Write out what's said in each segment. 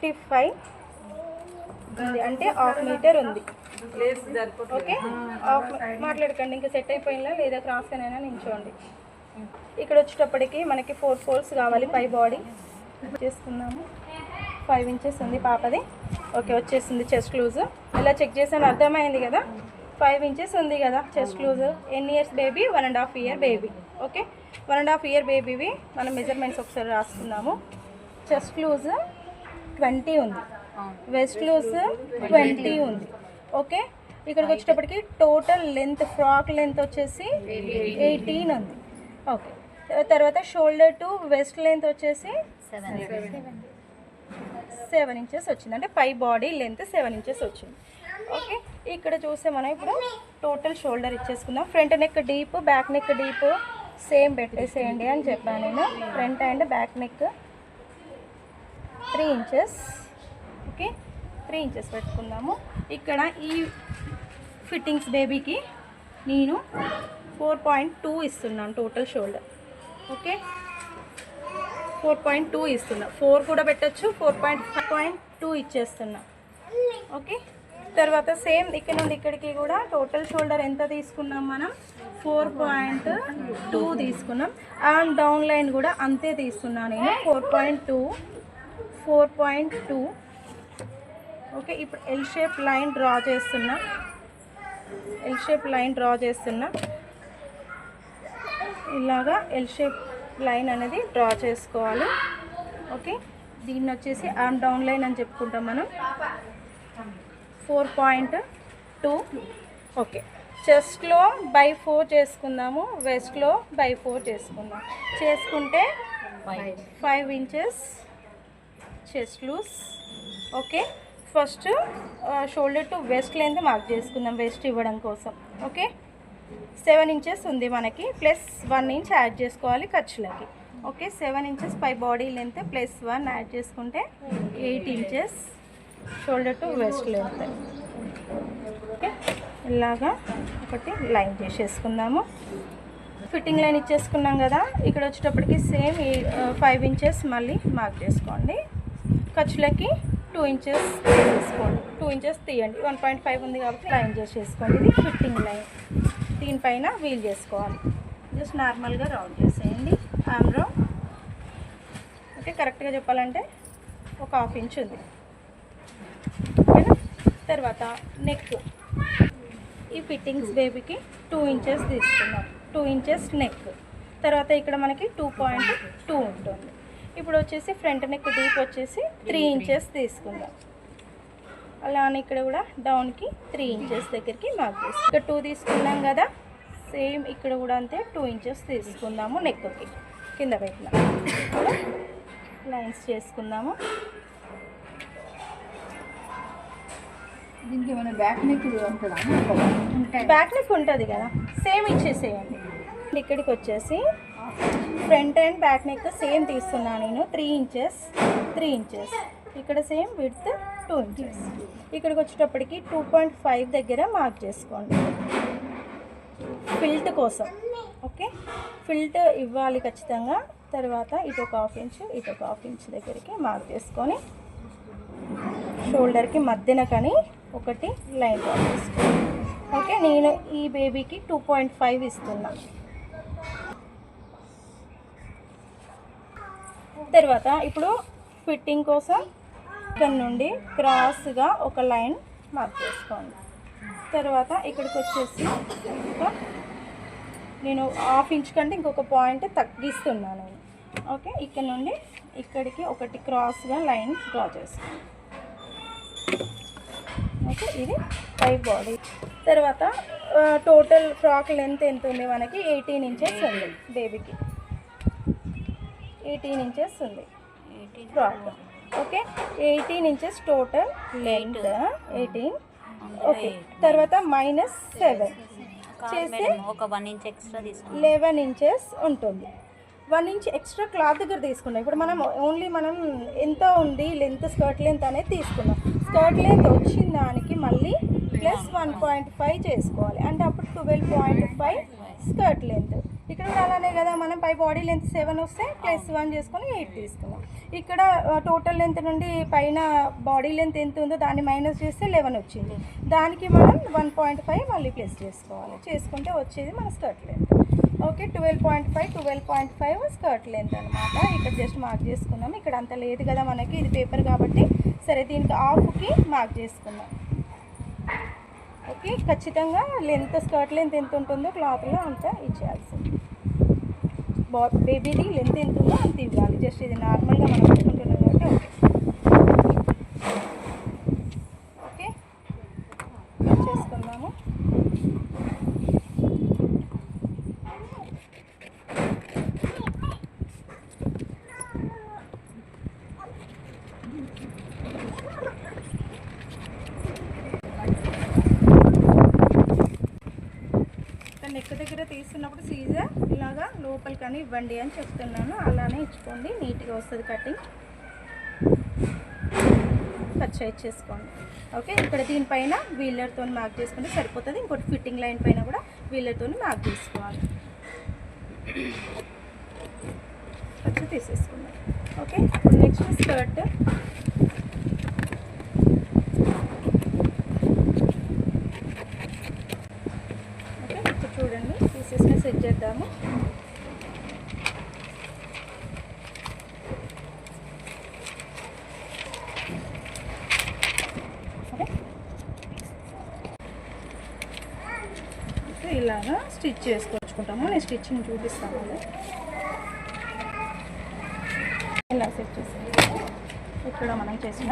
55 ఉంది, అంటే half metre ఉంది. ఓకే, మాట్లాడకండి, ఇంకా సెట్ అయిపోయిందా లేదా క్రాస్గానైనా నించోండి. ఇక్కడ వచ్చేటప్పటికి మనకి 4 ఫోల్డ్స్ కావాలి పై బాడీ చేసుకుందాము. 5 ఇంచెస్ ఉంది పాపది. ఓకే, వచ్చేసింది చెస్ట్ లూజ్. ఇలా చెక్ చేసాను, అర్థమైంది కదా. 5 ఇంచెస్ ఉంది కదా చెస్ట్ లూజ్. ఎన్ని years baby? 1.5 year baby. Okay, 1.5 year బేబీవి మనం మెజర్మెంట్స్ ఒకసారి రాసుకుందాము. చెస్ట్ లూజ్ 20 ఉంది, వెస్ట్ లూజ్ 20 ఉంది. ఓకే, ఇక్కడికి వచ్చేటప్పటికి టోటల్ లెంత్, ఫ్రాక్ లెంత్ వచ్చేసి 18 ఉంది. ఓకే, తర్వాత షోల్డర్ టు వెస్ట్ లెంత్ వచ్చేసి 7 ఇంచెస్ వచ్చింది, అంటే పై బాడీ లెంత్ 7 ఇంచెస్ వచ్చింది. ఓకే, ఇక్కడ చూస్తే మనం ఇప్పుడు టోటల్ షోల్డర్ ఇచ్చేసుకుందాం. Front neck deep, back neck deep same పెట్టేసేయండి అని చెప్పాను నేను. Front and back neck 3 inches. Okay, 3 inches పెట్టుకుందాము. ఇక్కడ ఈ ఫిట్టింగ్స్ బేబీకి నేను 4.2 ఇస్తున్నాను టోటల్ షోల్డర్. ఓకే, 4.2 ఇస్తున్నా. 4 కూడా పెట్టచ్చు, 4.2 ఇచ్చేస్తున్నా. ఓకే, తర్వాత సేమ్ ఇక్కడ నుండి ఇక్కడికి కూడా టోటల్ షోల్డర్ ఎంత తీసుకున్నాం మనం? 4.2 తీసుకున్నాం. అండ్ డౌన్ లైన్ కూడా అంతే తీసుకున్నాను నేను, 4.2. ఓకే, ఇప్పుడు ఎల్ షేప్ లైన్ డ్రా చేస్తున్నా. ఇలాగా ఎల్ షేప్ లైన్ అనేది డ్రా చేసుకోవాలి. ఓకే, దీన్ని వచ్చేసి ఆర్మ్ డౌన్ లైన్ అని చెప్పుకుంటాం మనం. 4.2. ఓకే, చెస్ట్లో బై 4 చేసుకుందాము, వెస్ట్లో బై 4 చేసుకుందాం. చేసుకుంటే 5 inches chest loose. Okay, first shoulder to waist length mark చేసుకుందాం వెస్ట్ ఇవ్వడం కోసం. ఓకే, 7 ఇంచెస్ ఉంది మనకి, ప్లస్ 1 ఇంచ్ యాడ్ చేసుకోవాలి ఖర్చులకి. ఓకే, 7 ఇంచెస్ పై బాడీ లెంత్ ప్లస్ 1 యాడ్ చేసుకుంటే 8 inches shoulder to waist length. Okay, ఇలాగా ఒకటి లైన్ చేసేసుకుందాము. ఫిట్టింగ్ లైన్ ఇచ్చేసుకున్నాం కదా. ఇక్కడ వచ్చేటప్పటికి సేమ్ 5 ఇంచెస్ మళ్ళీ మార్క్ చేసుకోండి. ఖర్చులకి 2 ఇంచెస్ తీసుకోండి, 2 ఇంచెస్ తీయండి. 1.5 ఉంది కాబట్టి లైన్ చేసేసుకోండి. ఇది ఫిట్టింగ్ లైన్. దీనిపైన వీల్ చేసుకోవాలి. జస్ట్ నార్మల్గా రౌండ్ చేసేయండి, ఆర్మ్ రౌండ్. ఓకే, కరెక్ట్గా చెప్పాలంటే ఒక 1/2 ఇంచ్ ఉంది. ఓకేనా, తర్వాత నెక్. ఈ ఫిట్టింగ్స్ బేబీకి 2 ఇంచెస్ తీసుకున్నాం, 2 ఇంచెస్ నెక్. తర్వాత ఇక్కడ మనకి 2.2 ఉంటుంది. ఇప్పుడు వచ్చేసి ఫ్రంట్ నెక్ డీప్ వచ్చేసి 3 ఇంచెస్ తీసుకుందాం. అలానే ఇక్కడ కూడా డౌన్కి 3 ఇంచెస్ దగ్గరికి మార్క్ చేస్తాం. ఇక్కడ 2 తీసుకున్నాం కదా, సేమ్ ఇక్కడ కూడా అంతే 2 ఇంచెస్ తీసుకుందాము. నెక్కి కింద పెట్టిన లైన్స్ చేసుకుందాము. దీనికి ఏమైనా బ్యాక్ నెక్ ఉంటుందా? బ్యాక్ నెక్ ఉంటుంది కదా, సేమ్ ఇచ్చేసేయండి. ఇక్కడికి వచ్చేసి front and back neck same తీస్తున్నాను నేను. 3 ఇంచెస్. ఇక్కడ సేమ్ విడ్త్ 2 ఇంచెస్. ఇక్కడికి వచ్చేటప్పటికి 2.5 దగ్గర మార్క్ చేసుకోండి ఫిల్ట్ కోసం. ఓకే, ఫిల్ట్ ఇవ్వాలి ఖచ్చితంగా. తర్వాత ఇటు ఒక 1/2 ఇంచ్, ఇటు ఒక 1/2 ఇంచ్ దగ్గరికి మార్క్ చేసుకొని షోల్డర్కి మధ్యన కానీ ఒకటి లైన్ డ్రా చేసుకోండి. ఓకే, నేను ఈ బేబీకి 2.5 ఇస్తున్నా. తర్వాత ఇప్పుడు ఫిట్టింగ్ కోసం ఇక్కడ నుండి క్రాస్గా ఒక లైన్ మార్క్ చేసుకోండి. తర్వాత ఇక్కడికి వచ్చేసి నేను 1/2 ఇంచ్ కంటే ఇంకొక పాయింట్ తగ్గిస్తున్నాను నేను. ఓకే, ఇక్కడ నుండి ఇక్కడికి ఒకటి క్రాస్గా లైన్ డ్రా చేసుకోండి. ఓకే, ఇది పై బాడీ. తర్వాత టోటల్ ఫ్రాక్ లెంత్ ఎంత ఉంది మనకి? 18 ఇంచెస్ ఉంది బేబీకి. 18 ఇంచెస్ ఉంది frock. Okay, 18 inches total length 18. Okay, తర్వాత -7 చేస్తే ఒక 1 ఇంచ్ ఎక్స్ట్రా తీసుకుంటాం, 11 ఇంచెస్ ఉంటుంది. 1 ఇంచ్ ఎక్స్ట్రా క్లాత్ దగ్గర తీసుకున్నాం. ఇప్పుడు మనం ఓన్లీ ఎంత ఉంది లెంత్, స్కర్ట్ లెంత్ అనేది తీసుకున్నాం. స్కర్ట్ లెంత్ వచ్చిన దానికి మళ్ళీ ప్లస్ 1.5 చేసుకోవాలి, అంటే అప్పుడు 12.5 స్కర్ట్ లెంత్. ఇక్కడ ఇక్కడ కూడా అలానే కదా, మనం పై బాడీ లెంత్ 7 వస్తే +1 చేసుకొని 8 తీసుకున్నాం. ఇక్కడ టోటల్ లెంత్ నుండి పైన బాడీ లెంత్ ఎంత ఉందో దాన్ని మైనస్ చేస్తే 11 వచ్చింది. దానికి మనం 1.5 మళ్ళీ ప్లస్ చేసుకోవాలి. చేసుకుంటే వచ్చేది మన skirt length. Okay, 12.5 skirt length అనమాట. ఇక్కడ జస్ట్ మార్క్ చేసుకున్నాం. ఇక్కడ అంత లేదు కదా మనకి, ఇది పేపర్ కాబట్టి సరే దీనికి హాఫ్కి మార్క్ చేసుకున్నాం. ఓకే, ఖచ్చితంగా లెంత్ స్కర్ట్ లెంత్ ఎంత ఉంటుందో క్లాత్లో అంత ఇచ్చేయాల్సింది. బేబీది లెంత్ ఎంత ఉందో అంత ఇవ్వాలి. జస్ట్ ఇది నార్మల్గా మనం పెట్టుకుంటున్నాం కాబట్టి ఓకే కట్ చేసుకుందాము. నెక్ దగ్గర తీస్తున్నప్పుడు సీజర్ ఇలాగా లోపలికని ఇవ్వండి అని చెప్తున్నాను. అలానే ఇచ్చుకోండి, నీట్గా వస్తుంది కటింగ్. కట్ సైజ్ చేసుకోండి. ఓకే, ఇక్కడ దీనిపైన వీలర్తో మార్క్ చేసుకుంటే సరిపోతుంది. ఇంకోటి ఫిట్టింగ్ లైన్ పైన కూడా వీలర్తో మార్క్ చేసుకోవాలి. వచ్చి తీసేసుకుందాం. Okay, next skirt. చూడండి, పీసెస్ని సెట్ చేద్దాము. ఓకే, ఇలాగా స్టిచ్ చేసుకొచ్చుకుంటాము. నేను స్టిచ్చింగ్ చూపిస్తాను. ఇలా సెట్ చేస్తాము. ఇక్కడ మనం చేసిన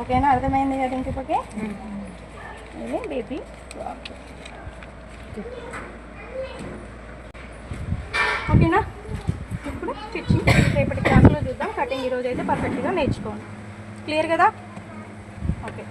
ఓకేనా, అర్థమైంది కదా ఇంకొకటి. ఇది బేబీ ఓకేనా. ఇప్పుడు స్టిచ్చింగ్ రేపటి క్లాస్లో చూద్దాం. కటింగ్ ఈరోజు అయితే పర్ఫెక్ట్గా నేర్చుకోండి. క్లియర్ కదా? ఓకే.